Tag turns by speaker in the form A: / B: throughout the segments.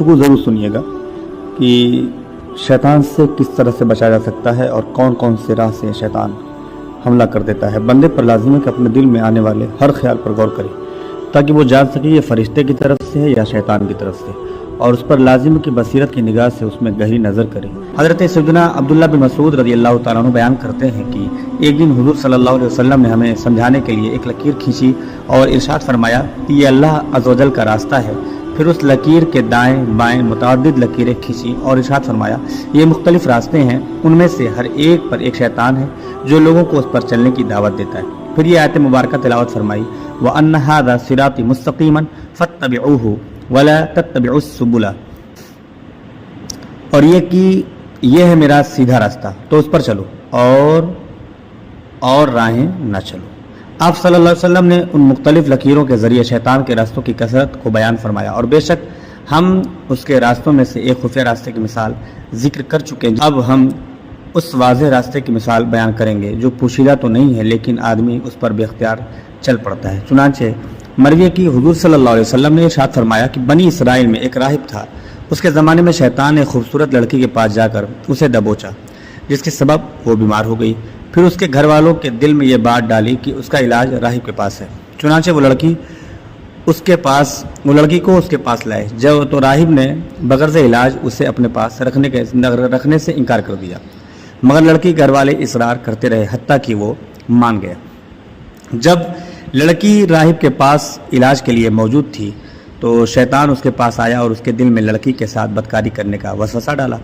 A: को ज़रूर सुनिएगा कि शैतान से किस तरह से बचा जा सकता है और कौन कौन से राह से शैतान हमला कर देता है। बंदे पर लाजिम है कि अपने दिल में आने वाले हर ख्याल पर गौर करे ताकि वो जान सके ये फरिश्ते की तरफ से है या शैतान की तरफ से, और उस पर लाजिम की बसीरत की निगाह से उसमें गहरी नज़र करे। हज़रत सैयदना अब्दुल्लाह बिन मसूद रज़ी अल्लाह तआला अन्हु बयान करते हैं कि एक दिन हुज़ूर सल्लल्लाहु अलैहि वसल्लम ने हमें समझाने के लिए एक लकीर खींची और इरशाद फरमाया कि ये अल्लाह अज़्ज़ व जल का रास्ता है। फिर उस लकीर के दाएं बाएं मुतअद्दिद लकीरें खींची और इरशाद फरमाया ये मुख्तलिफ रास्ते हैं, उनमें से हर एक पर एक शैतान है जो लोगों को उस पर चलने की दावत देता है। फिर ये आयत मुबारका तिलावत फरमाई व अन्न हाज़ा सिराती मुस्तक़ीमन फत्तबिऊहु वला तत्तबिउस सुबुला, और ये कि ये है मेरा सीधा रास्ता तो उस पर चलो और राहें न चलो। आप सल्लल्लाहु अलैहि वसल्लम ने उन मुख्तलिफ लकीरों के ज़रिए शैतान के रास्तों की कसरत को बयान फरमाया और बेशक हम उसके रास्तों में से एक खुफिया रास्ते की मिसाल जिक्र कर चुके हैं। अब हम उस वाज़ेह रास्ते की मिसाल बयान करेंगे जो पोशीदा तो नहीं है लेकिन आदमी उस पर बेख्तियार चल पड़ता है। चुनांचे मरवी की हुजूर सल्लल्लाहु अलैहि वसल्लम ने इरशाद फरमाया कि बनी इसराइल में एक राहिब था। उसके ज़माने में शैतान ने खूबसूरत लड़की के पास जाकर उसे दबोचा जिसके सबब वो बीमार हो गई। फिर उसके घर वालों के दिल में ये बात डाली कि उसका इलाज राहिब के पास है। चुनांचे वो लड़की को उसके पास लाए। जब तो राहिब ने बगैर से इलाज उसे अपने पास रखने से इनकार कर दिया, मगर लड़की घर वाले इसरार करते रहे हत्ता कि वो मान गया। जब लड़की राहिब के पास इलाज के लिए मौजूद थी तो शैतान उसके पास आया और उसके दिल में लड़की के साथ बदकारी करने का वसवसा डाला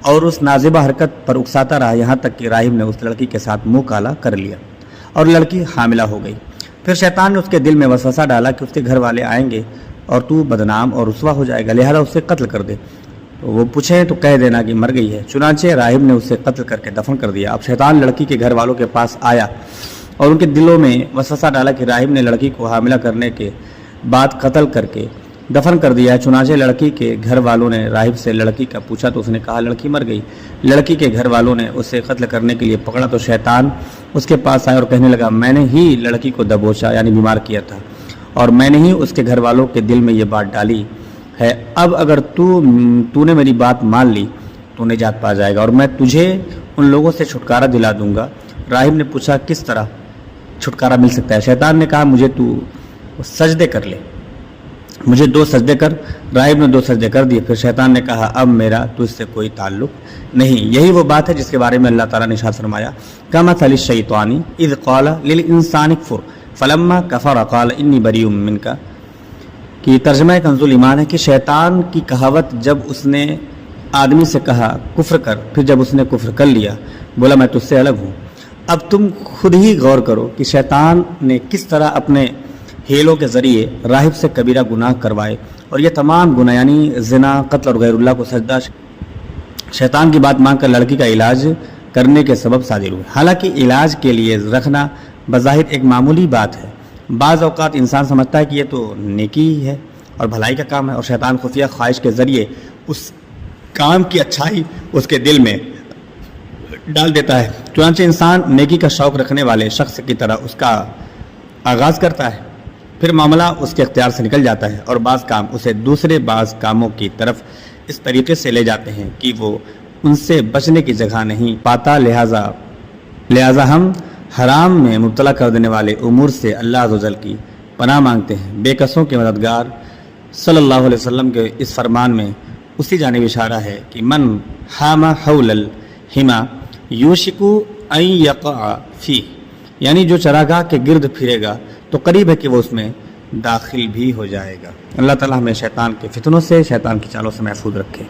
A: और उस नाजिबा हरकत पर उकसाता रहा, यहाँ तक कि राहिब ने उस लड़की के साथ मुंह काला कर लिया और लड़की हामिला हो गई। फिर शैतान ने उसके दिल में वसवसा डाला कि उसके घर वाले आएंगे और तू बदनाम और रुसवा हो जाएगा, लिहाजा उसे कत्ल कर दे। तो वो पूछें तो कह देना कि मर गई है। चुनांचे राहिब ने उसे कत्ल करके दफन कर दिया। अब शैतान लड़की के घर वालों के पास आया और उनके दिलों में वसवसा डाला कि राहिब ने लड़की को हामिला करने के बाद कत्ल करके दफन कर दिया। चुनांचे लड़की के घर वालों ने राहिब से लड़की का पूछा तो उसने कहा लड़की मर गई। लड़की के घर वालों ने उसे कत्ल करने के लिए पकड़ा तो शैतान उसके पास आया और कहने लगा मैंने ही लड़की को दबोचा यानी बीमार किया था और मैंने ही उसके घर वालों के दिल में ये बात डाली है। अब अगर तूने मेरी बात मान ली तो निजात पा जाएगा और मैं तुझे उन लोगों से छुटकारा दिला दूंगा। राहिब ने पूछा किस तरह छुटकारा मिल सकता है। शैतान ने कहा मुझे तू सजदे कर ले, मुझे 2 सजदे कर। राहिब ने 2 सजदे कर दिए। फिर शैतान ने कहा अब मेरा तुझसे कोई ताल्लुक नहीं। यही वो बात है जिसके बारे में अल्लाह ताला ने इरशाद फरमाया कमसली शैतानी इज़ क़ाला लिल इंसानि कफ़ुर फलम्मा कफ़र क़ाल इन्नी बरीउम मिनका, कि तर्जुमा कंजुल ईमान है कि शैतान की कहावत जब उसने आदमी से कहा कुफ्र कर, फिर जब उसने कुफ्र कर लिया बोला मैं तुझसे अलग हूँ। अब तुम खुद ही गौर करो कि शैतान ने किस तरह अपने हेलों के ज़रिए राहिब से कबीरा गुनाह करवाए और ये तमाम गुनाह यानी ज़िना, कत्ल और गैरुल्लाह को सजदा शैतान की बात मानकर लड़की का इलाज करने के सबब सादिर हुए। हालांकि इलाज के लिए रखना बज़ाहिर एक मामूली बात है। बाज़ औक़ात इंसान समझता है कि ये तो नेकी ही है और भलाई का काम है और शैतान खुफिया ख्वाहिश के ज़रिए उस काम की अच्छाई उसके दिल में डाल देता है। चुनांचे इंसान नेकी का शौक़ रखने वाले शख्स की तरह उसका आगाज़ करता है, फिर मामला उसके इख्तियार से निकल जाता है और बाज़ काम उसे दूसरे बाज़ कामों की तरफ इस तरीके से ले जाते हैं कि वो उनसे बचने की जगह नहीं पाता। लिहाजा हम हराम में मुब्तला कर देने वाले उमूर से अल्लाह अज़्ज़ व जल की पनाह मांगते हैं। बेकसों के मददगार सल्लल्लाहु अलैहि वसल्लम के इस फरमान में उसी जानिब इशारा है कि मन हामा हौलल हिमा यूशिकु अन यक़अ फी, यानी जो चरागाह के गिर्द फिरेगा तो करीब है कि वो उसमें दाखिल भी हो जाएगा। अल्लाह ताला हमें शैतान के फितनों से, शैतान की चालों से महफूज रखे।